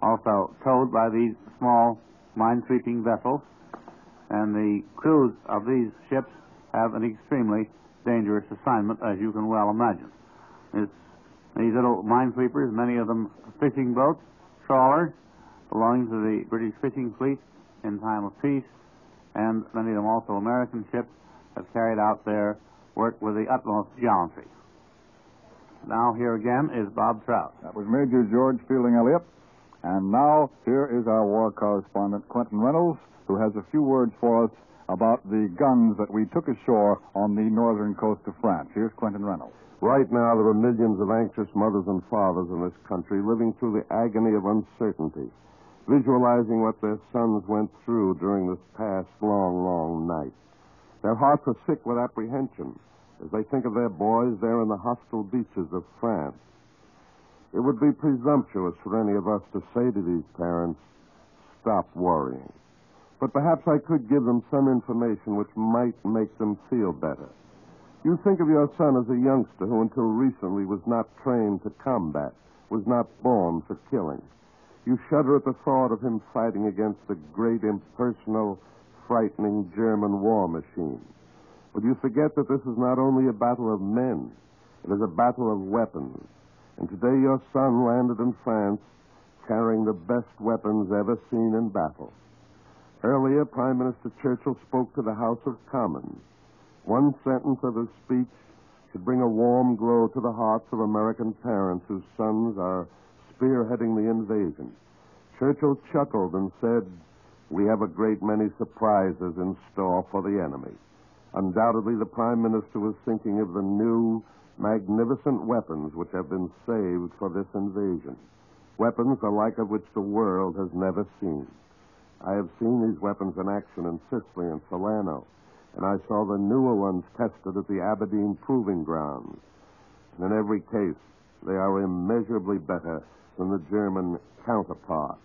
also towed by these small mine-sweeping vessels. And the crews of these ships have an extremely dangerous assignment, as you can well imagine. These little minesweepers, many of them fishing boats, trawlers, belonging to the British fishing fleet in time of peace, and many of them also American ships, have carried out their work with the utmost gallantry. Now here again is Bob Trout. That was Major George Fielding Elliott. And now here is our war correspondent, Quentin Reynolds, who has a few words for us about the guns that we took ashore on the northern coast of France. Here's Quentin Reynolds. Right now, there are millions of anxious mothers and fathers in this country living through the agony of uncertainty, visualizing what their sons went through during this past long, long night. Their hearts are sick with apprehension as they think of their boys there in the hostile beaches of France. It would be presumptuous for any of us to say to these parents, stop worrying. But perhaps I could give them some information which might make them feel better. You think of your son as a youngster who until recently was not trained to combat, was not born for killing. You shudder at the thought of him fighting against the great, impersonal, frightening German war machine. But you forget that this is not only a battle of men, it is a battle of weapons. And today your son landed in France carrying the best weapons ever seen in battle. Earlier, Prime Minister Churchill spoke to the House of Commons. One sentence of his speech should bring a warm glow to the hearts of American parents whose sons are spearheading the invasion. Churchill chuckled and said, "We have a great many surprises in store for the enemy." Undoubtedly, the Prime Minister was thinking of the new, magnificent weapons which have been saved for this invasion. Weapons the like of which the world has never seen. I have seen these weapons in action in Sicily and Salerno, and I saw the newer ones tested at the Aberdeen Proving Grounds. And in every case, they are immeasurably better than the German counterpart.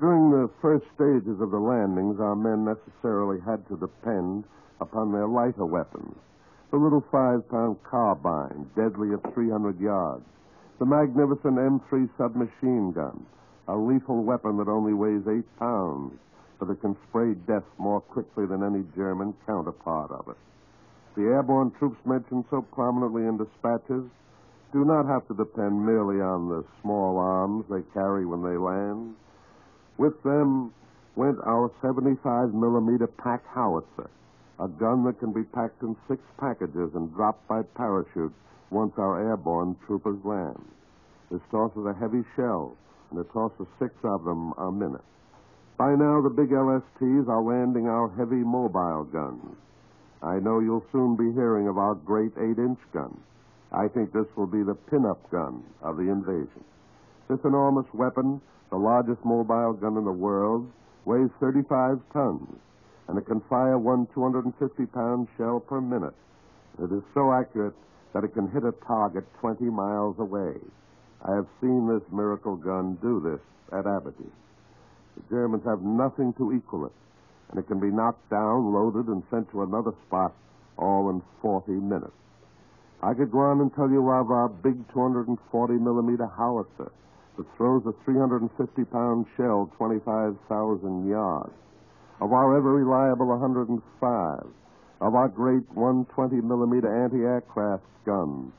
During the first stages of the landings, our men necessarily had to depend upon their lighter weapons. The little 5-pound carbine, deadly at 300 yards. The magnificent M3 submachine gun, a lethal weapon that only weighs 8 pounds, but it can spray death more quickly than any German counterpart of it. The airborne troops mentioned so prominently in dispatches do not have to depend merely on the small arms they carry when they land. With them went our 75-millimeter pack howitzer, a gun that can be packed in 6 packages and dropped by parachute once our airborne troopers land. This tosses a heavy shell, and it tosses 6 of them a minute. By now, the big LSTs are landing our heavy mobile guns. I know you'll soon be hearing of our great 8-inch gun. I think this will be the pin-up gun of the invasion. This enormous weapon, the largest mobile gun in the world, weighs 35 tons, and it can fire one 250-pound shell per minute. It is so accurate that it can hit a target 20 miles away. I have seen this miracle gun do this at Aberdeen. The Germans have nothing to equal it, and it can be knocked down, loaded, and sent to another spot all in 40 minutes. I could go on and tell you of our big 240-millimeter howitzer that throws a 350-pound shell 25,000 yards, of our ever-reliable 105, of our great 120-millimeter anti-aircraft guns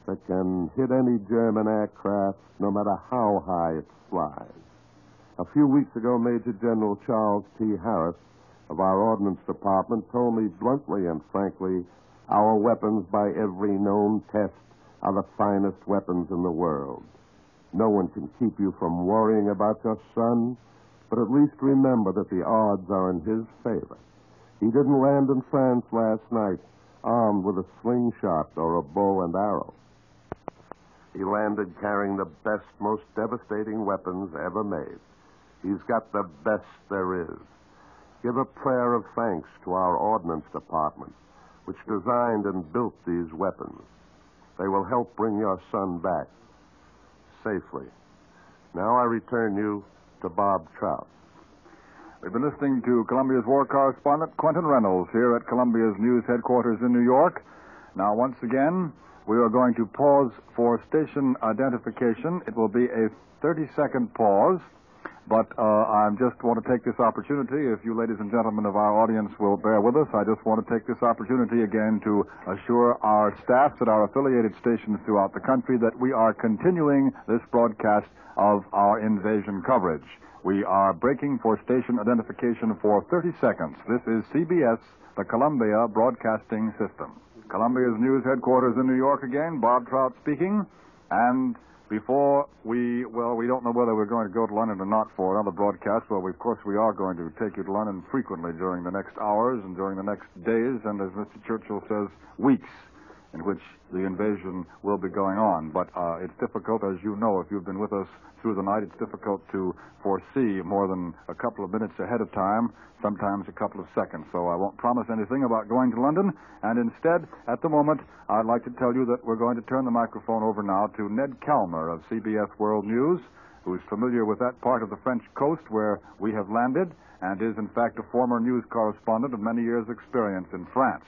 that can hit any German aircraft no matter how high it flies. A few weeks ago, Major General Charles T. Harris of our Ordnance Department told me bluntly and frankly, our weapons by every known test are the finest weapons in the world. No one can keep you from worrying about your son, but at least remember that the odds are in his favor. He didn't land in France last night armed with a slingshot or a bow and arrow. He landed carrying the best, most devastating weapons ever made. He's got the best there is. Give a prayer of thanks to our Ordnance Department, which designed and built these weapons. They will help bring your son back safely. Now I return you to Bob Trout. We've been listening to Columbia's war correspondent, Quentin Reynolds, here at Columbia's news headquarters in New York. Now, once again, we are going to pause for station identification. It will be a 30-second pause, but I just want to take this opportunity, if you ladies and gentlemen of our audience will bear with us, I just want to take this opportunity again to assure our staffs at our affiliated stations throughout the country that we are continuing this broadcast of our invasion coverage. We are breaking for station identification for 30 seconds. This is CBS, the Columbia Broadcasting System. Columbia's news headquarters in New York again. Bob Trout speaking. And before we don't know whether we're going to go to London or not for another broadcast. Well, of course, we are going to take you to London frequently during the next hours and during the next days, and as Mr. Churchill says, weeks, in which the invasion will be going on. But it's difficult, as you know, if you've been with us through the night, it's difficult to foresee more than a couple of minutes ahead of time, sometimes a couple of seconds. So I won't promise anything about going to London. And instead, at the moment, I'd like to tell you that we're going to turn the microphone over now to Ned Calmer of CBS World News, who's familiar with that part of the French coast where we have landed and is, in fact, a former news correspondent of many years' experience in France.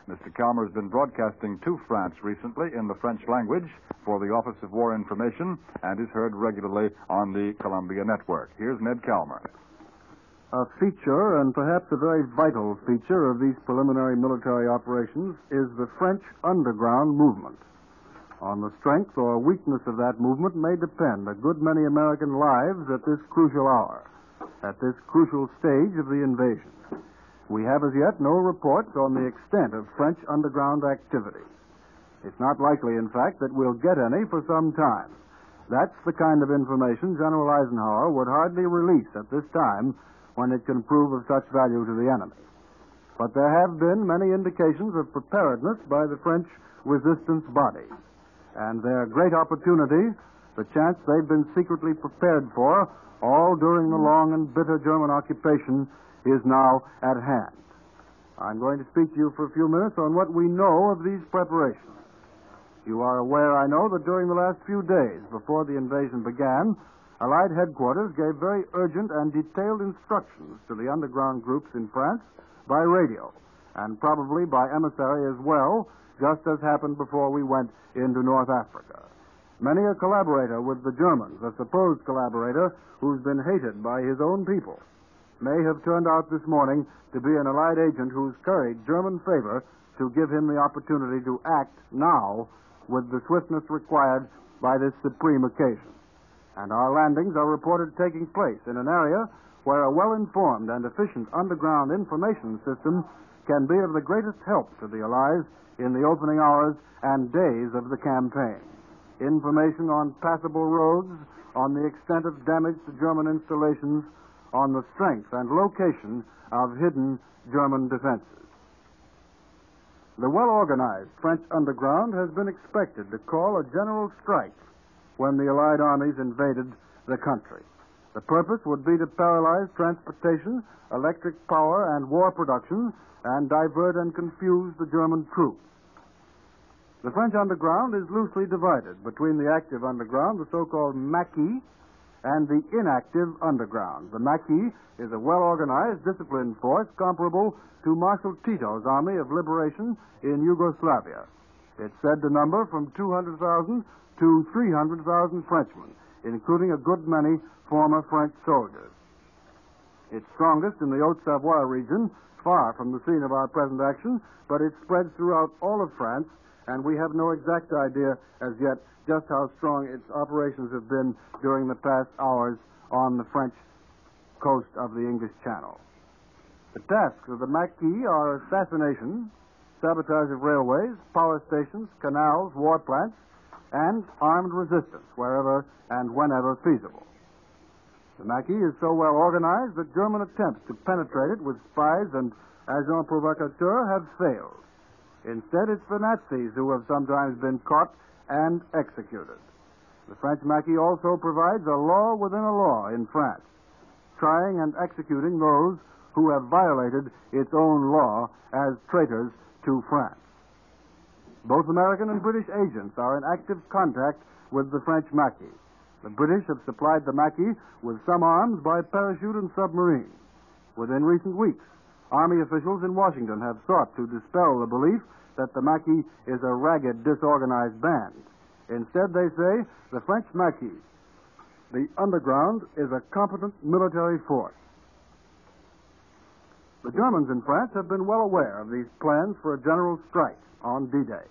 Mr. Calmer has been broadcasting to France recently in the French language for the Office of War Information and is heard regularly on the Columbia Network. Here's Ned Calmer. A feature, and perhaps a very vital feature, of these preliminary military operations is the French underground movement. On the strength or weakness of that movement may depend a good many American lives at this crucial hour, at this crucial stage of the invasion. We have as yet no reports on the extent of French underground activity. It's not likely, in fact, that we'll get any for some time. That's the kind of information General Eisenhower would hardly release at this time when it can prove of such value to the enemy. But there have been many indications of preparedness by the French resistance bodies. And their great opportunity, the chance they've been secretly prepared for, all during the long and bitter German occupation, is now at hand. I'm going to speak to you for a few minutes on what we know of these preparations. You are aware, I know, that during the last few days before the invasion began, Allied headquarters gave very urgent and detailed instructions to the underground groups in France by radio, and probably by emissary as well, just as happened before we went into North Africa. Many a collaborator with the Germans, a supposed collaborator who's been hated by his own people, may have turned out this morning to be an Allied agent who's curried German favor to give him the opportunity to act now with the swiftness required by this supreme occasion. And our landings are reported taking place in an area where a well-informed and efficient underground information system can be of the greatest help to the Allies in the opening hours and days of the campaign. Information on passable roads, on the extent of damage to German installations, on the strength and location of hidden German defenses. The well-organized French underground has been expected to call a general strike when the Allied armies invaded the country. The purpose would be to paralyze transportation, electric power, and war production, and divert and confuse the German troops. The French underground is loosely divided between the active underground, the so-called Maquis, and the inactive underground. The Maquis is a well-organized, disciplined force comparable to Marshal Tito's Army of Liberation in Yugoslavia. It's said to number from 200,000 to 300,000 Frenchmen, including a good many former French soldiers. It's strongest in the Haute-Savoie region, far from the scene of our present action, but it spreads throughout all of France, and we have no exact idea as yet just how strong its operations have been during the past hours on the French coast of the English Channel. The tasks of the Maquis are assassination, sabotage of railways, power stations, canals, war plants, and armed resistance wherever and whenever feasible. The Maquis is so well organized that German attempts to penetrate it with spies and agents provocateurs have failed. Instead, it's the Nazis who have sometimes been caught and executed. The French Maquis also provides a law within a law in France, trying and executing those who have violated its own law as traitors to France. Both American and British agents are in active contact with the French Maquis. The British have supplied the Maquis with some arms by parachute and submarine. Within recent weeks, Army officials in Washington have sought to dispel the belief that the Maquis is a ragged, disorganized band. Instead, they say, the French Maquis, the underground, is a competent military force. The Germans in France have been well aware of these plans for a general strike on D-Day.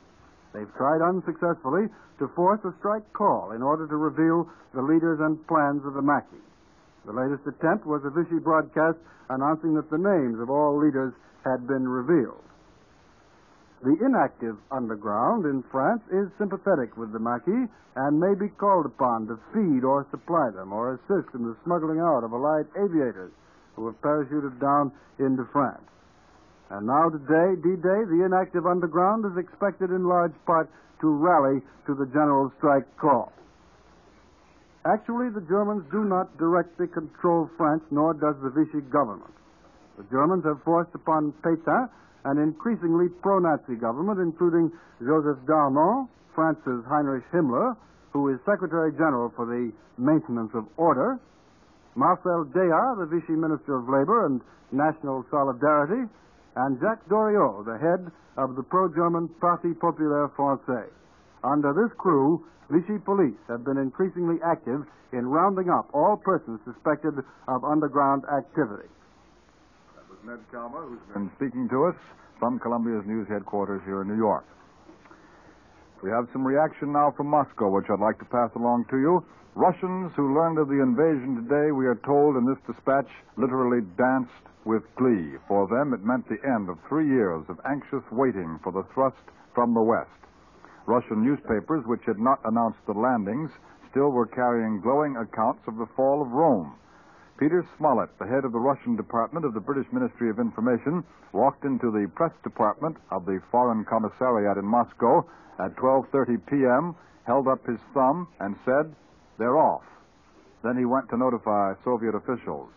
They've tried unsuccessfully to force a strike call in order to reveal the leaders and plans of the Maquis. The latest attempt was a Vichy broadcast announcing that the names of all leaders had been revealed. The inactive underground in France is sympathetic with the Maquis and may be called upon to feed or supply them or assist in the smuggling out of Allied aviators who have parachuted down into France. And now today, D-Day, the inactive underground is expected in large part to rally to the general strike call. Actually, the Germans do not directly control France, nor does the Vichy government. The Germans have forced upon Pétain an increasingly pro-Nazi government, including Joseph Darmon, France's Heinrich Himmler, who is Secretary General for the Maintenance of Order, Marcel Déat, the Vichy Minister of Labor and National Solidarity, and Jacques Doriot, the head of the pro-German Parti Populaire Français. Under this crew, Vichy police have been increasingly active in rounding up all persons suspected of underground activity. That was Ned Calmer, who's been speaking to us from Columbia's news headquarters here in New York. We have some reaction now from Moscow, which I'd like to pass along to you. Russians who learned of the invasion today, we are told in this dispatch, literally danced with glee. For them, it meant the end of 3 years of anxious waiting for the thrust from the West. Russian newspapers, which had not announced the landings, still were carrying glowing accounts of the fall of Rome. Peter Smollett, the head of the Russian department of the British Ministry of Information, walked into the press department of the Foreign Commissariat in Moscow at 12:30 p.m., held up his thumb, and said, "They're off." Then he went to notify Soviet officials.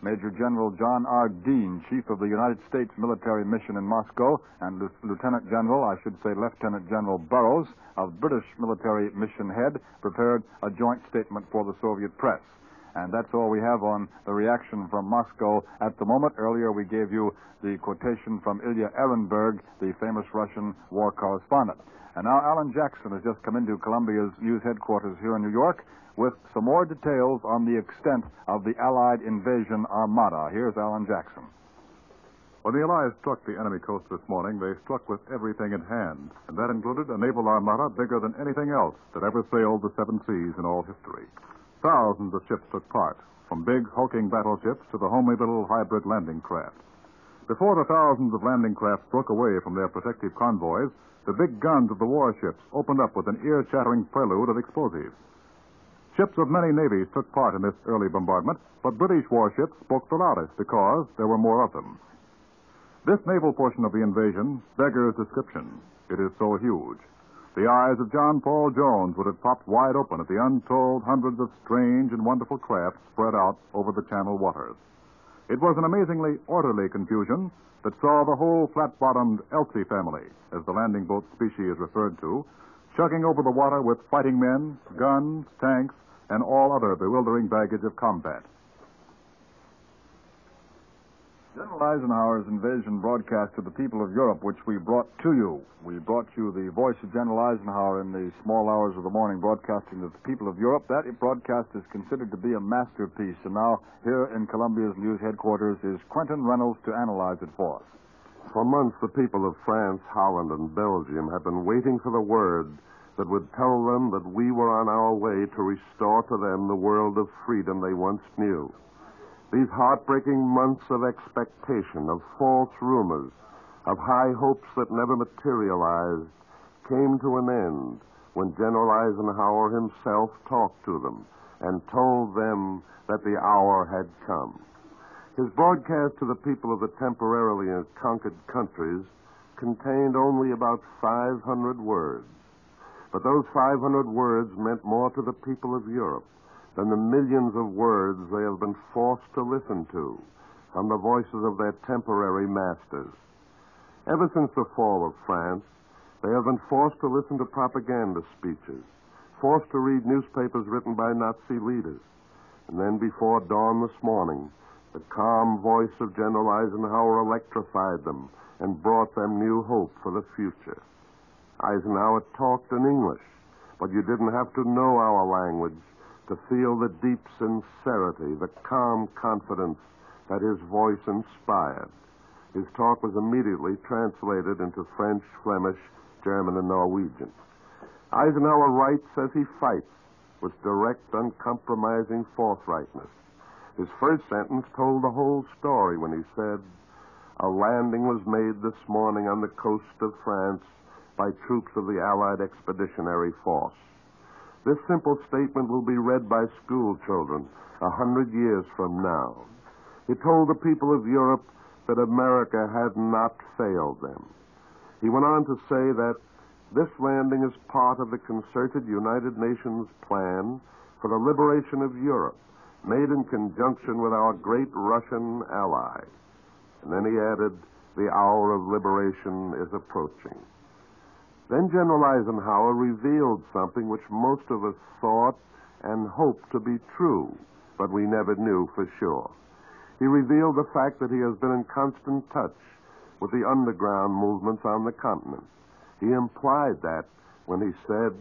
Major General John R. Dean, chief of the United States military mission in Moscow, and Lieutenant General, I should say Lieutenant General Burroughs, of British military mission head, prepared a joint statement for the Soviet press. And that's all we have on the reaction from Moscow at the moment. Earlier we gave you the quotation from Ilya Ehrenberg, the famous Russian war correspondent. And now Alan Jackson has just come into Columbia's news headquarters here in New York with some more details on the extent of the Allied invasion armada. Here's Alan Jackson. When the Allies struck the enemy coast this morning, they struck with everything in hand, and that included a naval armada bigger than anything else that ever sailed the seven seas in all history. Thousands of ships took part, from big, hulking battleships to the homely little hybrid landing craft. Before the thousands of landing crafts broke away from their protective convoys, the big guns of the warships opened up with an ear-shattering prelude of explosives. Ships of many navies took part in this early bombardment, but British warships spoke the loudest because there were more of them. This naval portion of the invasion beggars description. It is so huge. The eyes of John Paul Jones would have popped wide open at the untold hundreds of strange and wonderful craft spread out over the Channel waters. It was an amazingly orderly confusion that saw the whole flat-bottomed Elsie family, as the landing boat species is referred to, chugging over the water with fighting men, guns, tanks, and all other bewildering baggage of combat. General Eisenhower's invasion broadcast to the people of Europe, which we brought to you. We brought you the voice of General Eisenhower in the small hours of the morning, broadcasting to the people of Europe. That broadcast is considered to be a masterpiece, and now here in Columbia's news headquarters is Quentin Reynolds to analyze it for us. For months, the people of France, Holland, and Belgium have been waiting for the word that would tell them that we were on our way to restore to them the world of freedom they once knew. These heartbreaking months of expectation, of false rumors, of high hopes that never materialized, came to an end when General Eisenhower himself talked to them and told them that the hour had come. His broadcast to the people of the temporarily conquered countries contained only about 500 words. But those 500 words meant more to the people of Europe than the millions of words they have been forced to listen to from the voices of their temporary masters. Ever since the fall of France, they have been forced to listen to propaganda speeches, forced to read newspapers written by Nazi leaders. And then before dawn this morning, the calm voice of General Eisenhower electrified them and brought them new hope for the future. Eisenhower talked in English, but you didn't have to know our language to feel the deep sincerity, the calm confidence that his voice inspired. His talk was immediately translated into French, Flemish, German, and Norwegian. Eisenhower writes as he fights, with direct, uncompromising forthrightness. His first sentence told the whole story when he said, "A landing was made this morning on the coast of France by troops of the Allied Expeditionary Force." This simple statement will be read by school children 100 years from now. He told the people of Europe that America had not failed them. He went on to say that this landing is part of the concerted United Nations plan for the liberation of Europe, made in conjunction with our great Russian ally. And then he added, the hour of liberation is approaching. Then General Eisenhower revealed something which most of us thought and hoped to be true, but we never knew for sure. He revealed the fact that he has been in constant touch with the underground movements on the continent. He implied that when he said,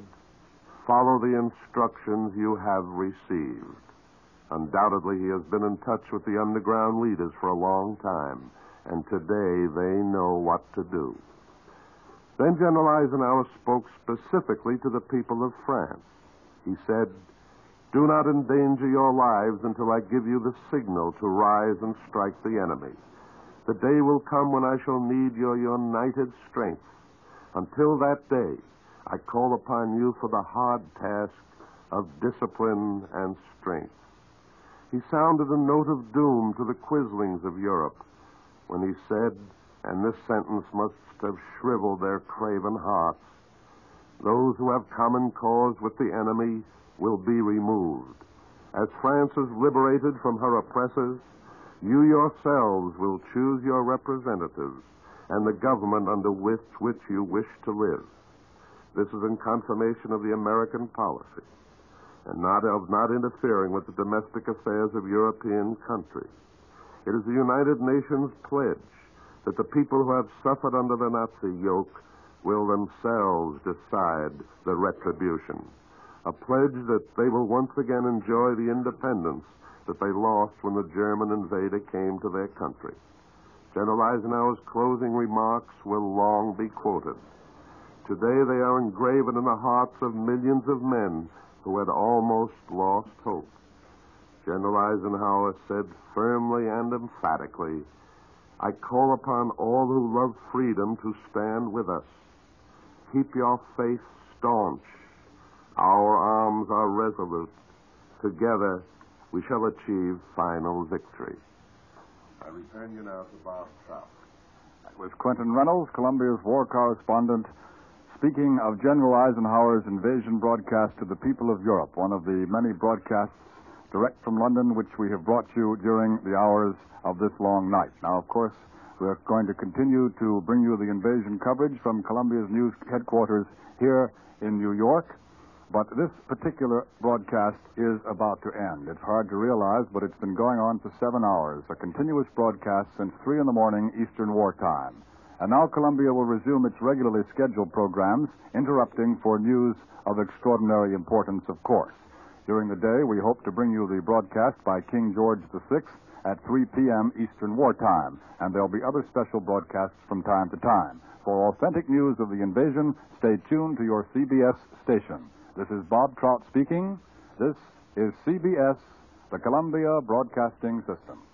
"Follow the instructions you have received." Undoubtedly, he has been in touch with the underground leaders for a long time, and today they know what to do. Then General Eisenhower spoke specifically to the people of France. He said, "Do not endanger your lives until I give you the signal to rise and strike the enemy. The day will come when I shall need your united strength. Until that day, I call upon you for the hard task of discipline and strength." He sounded a note of doom to the quislings of Europe when he said, and this sentence must have shriveled their craven hearts, "Those who have common cause with the enemy will be removed. As France is liberated from her oppressors, you yourselves will choose your representatives and the government under which you wish to live." This is in confirmation of the American policy and not interfering with the domestic affairs of European countries. It is the United Nations pledge that the people who have suffered under the Nazi yoke will themselves decide the retribution. A pledge that they will once again enjoy the independence that they lost when the German invader came to their country. General Eisenhower's closing remarks will long be quoted. Today they are engraven in the hearts of millions of men who had almost lost hope. General Eisenhower said firmly and emphatically, "I call upon all who love freedom to stand with us. Keep your faith staunch. Our arms are resolute. Together, we shall achieve final victory." I return you now to Bob Trout. That was Quentin Reynolds, Columbia's war correspondent, speaking of General Eisenhower's invasion broadcast to the people of Europe, one of the many broadcasts direct from London which we have brought you during the hours of this long night. Now, of course, we're going to continue to bring you the invasion coverage from Columbia's news headquarters here in New York. But this particular broadcast is about to end. It's hard to realize, but it's been going on for 7 hours, a continuous broadcast since 3 in the morning Eastern Wartime. And now Columbia will resume its regularly scheduled programs, interrupting for news of extraordinary importance, of course. During the day, we hope to bring you the broadcast by King George VI at 3 p.m. Eastern Wartime, and there'll be other special broadcasts from time to time. For authentic news of the invasion, stay tuned to your CBS station. This is Bob Trout speaking. This is CBS, the Columbia Broadcasting System.